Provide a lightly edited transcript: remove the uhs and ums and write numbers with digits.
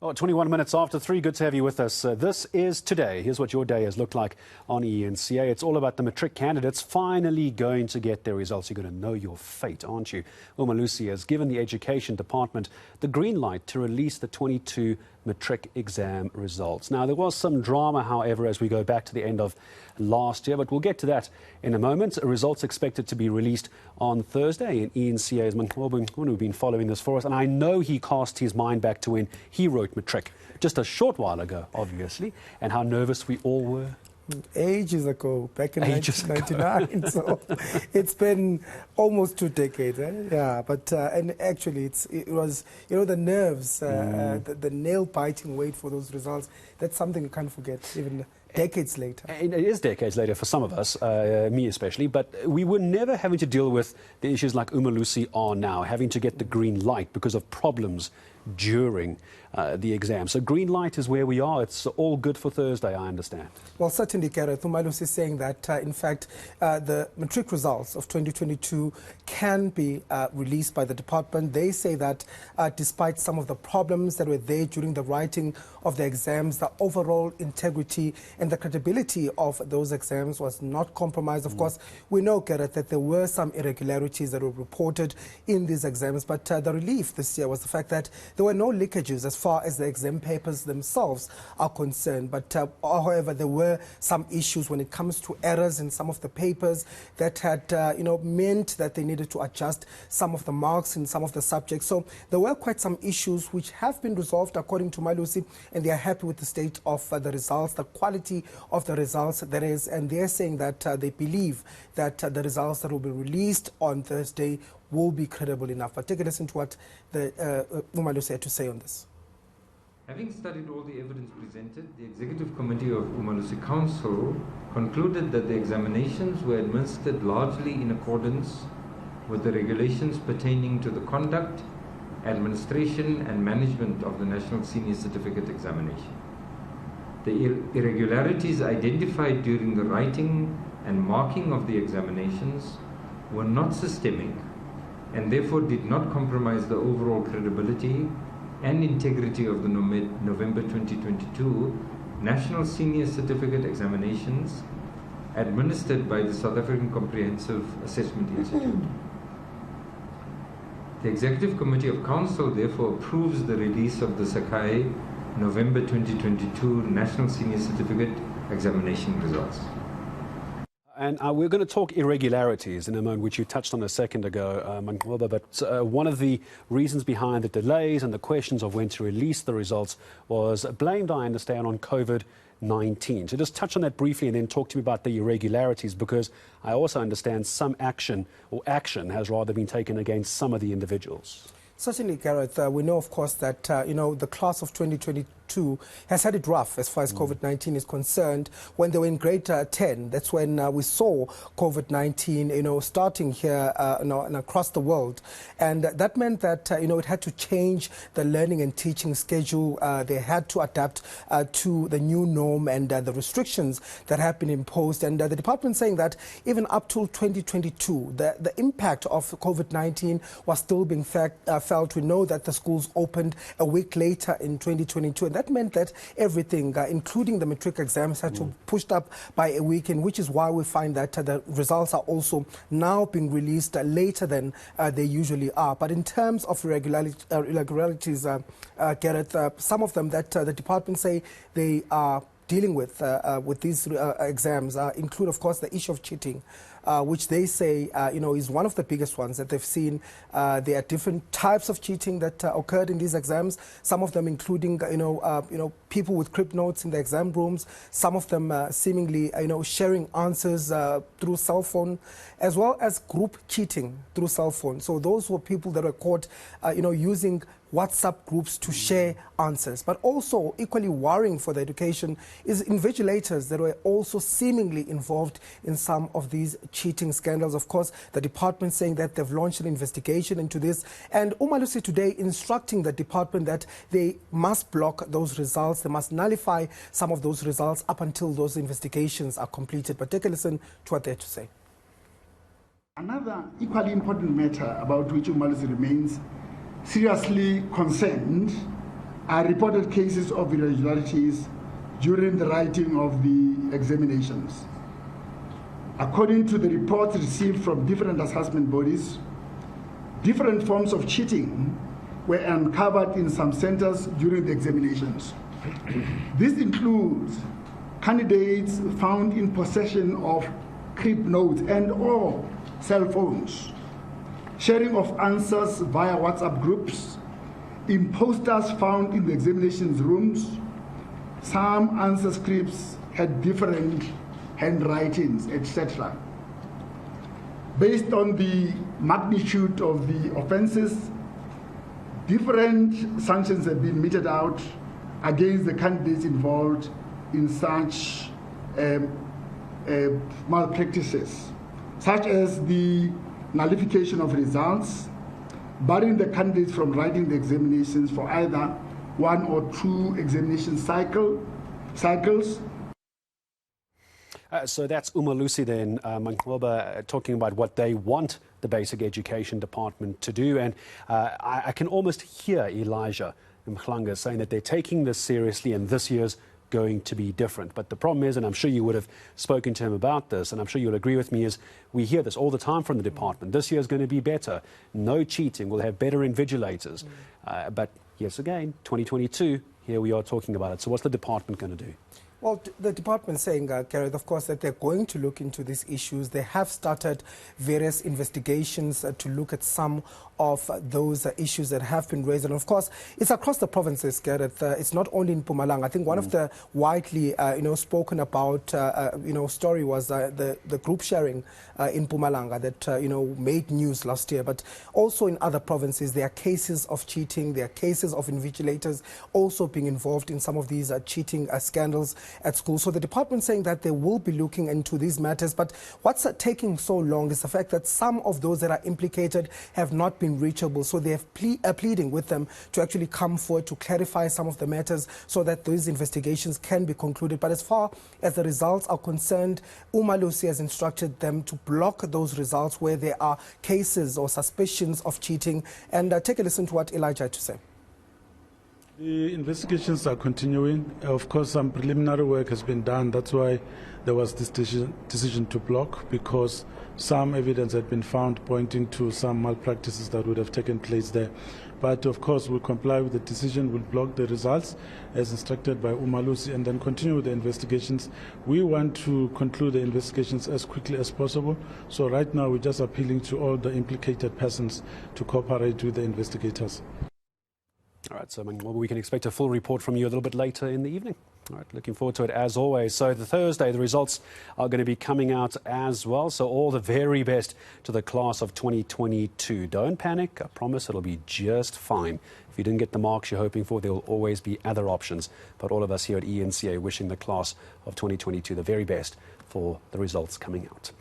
Oh, 21 minutes after 3, good to have you with us. This is today. Here's what your day has looked like on eNCA. It's all about the Matric candidates finally going to get their results. You're going to know your fate, aren't you? Umalusi has given the Education Department the green light to release the 22 Matric exam results. Now, there was some drama, however, as we go back to the end of last year, but we'll get to that in a moment. Results expected to be released on Thursday, and eNCA's Manqoba Mchunu has been following this for us, and I know he cast his mind back to when he wrote Matric just a short while ago, obviously, and how nervous we all were. Ages ago, back in 1999. So it's been almost 2 decades. Yeah, but and actually, it was, you know, the nerves, the nail-biting wait for those results. That's something you can't forget, even decades later. It is decades later for some of us, me especially, but we were never having to deal with the issues like Umalusi are now, having to get the green light because of problems during the exam. So green light is where we are. It's all good for Thursday, I understand. Well, certainly, Gareth. Umalusi is saying that, in fact, the Matric results of 2022 can be released by the department. They say that despite some of the problems that were there during the writing of the exams, the overall integrity and the credibility of those exams was not compromised. Of course, we know, Gareth, that there were some irregularities that were reported in these exams, but the relief this year was the fact that there were no leakages as far as the exam papers themselves are concerned. But however, there were some issues when it comes to errors in some of the papers that had, meant that they needed to adjust some of the marks in some of the subjects. So there were quite some issues which have been resolved according to Umalusi, and they are happy with the state of the results, the quality of the results there is, and they're saying that they believe that the results that will be released on Thursday will be credible enough. But take a listen to what the Umalusi had to say on this. Having studied all the evidence presented, the Executive Committee of Umalusi Council concluded that the examinations were administered largely in accordance with the regulations pertaining to the conduct, administration and management of the National Senior Certificate Examination. The irregularities identified during the writing and marking of the examinations were not systemic and therefore did not compromise the overall credibility and integrity of the November 2022 National Senior Certificate Examinations administered by the South African Comprehensive Assessment Institute. The Executive Committee of Council therefore approves the release of the Sakai November 2022 National Senior Certificate Examination results. And we're going to talk irregularities in a moment, which you touched on a second ago, Manqoba, but one of the reasons behind the delays and the questions of when to release the results was blamed, I understand, on COVID-19. So just touch on that briefly and then talk to me about the irregularities, because I also understand some action has rather been taken against some of the individuals. Certainly, Gareth, we know, of course, that, the class of 2022 has had it rough as far as COVID-19 is concerned. When they were in grade 10, that's when we saw COVID-19, starting here and across the world. And that meant that, it had to change the learning and teaching schedule. They had to adapt to the new norm and the restrictions that have been imposed. And the department saying that even up till 2022, the impact of COVID-19 was still being felt. We know that the schools opened a week later in 2022, and that meant that everything, including the Matric exams, had to be pushed up by a week, and which is why we find that the results are also now being released later than they usually are. But in terms of irregularities, Gareth, some of them that the department say they are dealing with these exams include, of course, the issue of cheating, which they say, is one of the biggest ones that they've seen. There are different types of cheating that occurred in these exams. Some of them including, people with crypt notes in the exam rooms. Some of them seemingly, sharing answers through cell phone, as well as group cheating through cell phone. So those were people that were caught, using WhatsApp groups to share answers. But also equally worrying for the education is invigilators that were also seemingly involved in some of these cheating scandals. Of course, the department saying that they've launched an investigation into this, and Umalusi today instructing the department that they must block those results, they must nullify some of those results up until those investigations are completed. But take a listen to what they have to say. Another equally important matter about which Umalusi remains seriously concerned are reported cases of irregularities during the writing of the examinations. According to the reports received from different assessment bodies, different forms of cheating were uncovered in some centers during the examinations. This includes candidates found in possession of crib notes and/or cell phones, sharing of answers via WhatsApp groups, imposters found in the examinations rooms. Some answer scripts had different handwritings, etc. Based on the magnitude of the offenses, different sanctions have been meted out against the candidates involved in such malpractices, such as the nullification of results, barring the candidates from writing the examinations for either one or two examination cycles. So that's Umalusi then, Manqoba, talking about what they want the Basic Education Department to do. And I can almost hear Elijah Mhlanga saying that they're taking this seriously and this year's going to be different. But the problem is, and I'm sure you would have spoken to him about this, and I'm sure you'll agree with me, is we hear this all the time from the department. This year is going to be better. No cheating. We'll have better invigilators. But yes, again, 2022, here we are talking about it. So what's the department going to do? Well, the department saying, Gareth, of course, that they're going to look into these issues. They have started various investigations to look at some of those issues that have been raised. And of course, it's across the provinces, Gareth. It's not only in Mpumalanga. I think one of the widely, spoken about, story was the group sharing in Mpumalanga that, made news last year. But also in other provinces, there are cases of cheating. There are cases of invigilators also being involved in some of these cheating scandals at school. So the department saying that they will be looking into these matters. But what's taking so long is the fact that some of those that are implicated have not been reachable. So they are pleading with them to actually come forward to clarify some of the matters so that those investigations can be concluded. But as far as the results are concerned, Umalusi has instructed them to block those results where there are cases or suspicions of cheating. And take a listen to what Elijah had to say. The investigations are continuing. Of course, some preliminary work has been done. That's why there was this decision to block, because some evidence had been found pointing to some malpractices that would have taken place there. But of course, we'll comply with the decision. We'll block the results as instructed by Umalusi and then continue with the investigations. We want to conclude the investigations as quickly as possible. So right now, we're just appealing to all the implicated persons to cooperate with the investigators. All right, so we can expect a full report from you a little bit later in the evening. All right, looking forward to it as always. So the Thursday, the results are going to be coming out as well. So all the very best to the class of 2022. Don't panic. I promise it'll be just fine. If you didn't get the marks you're hoping for, there will always be other options. But all of us here at eNCA wishing the class of 2022 the very best for the results coming out.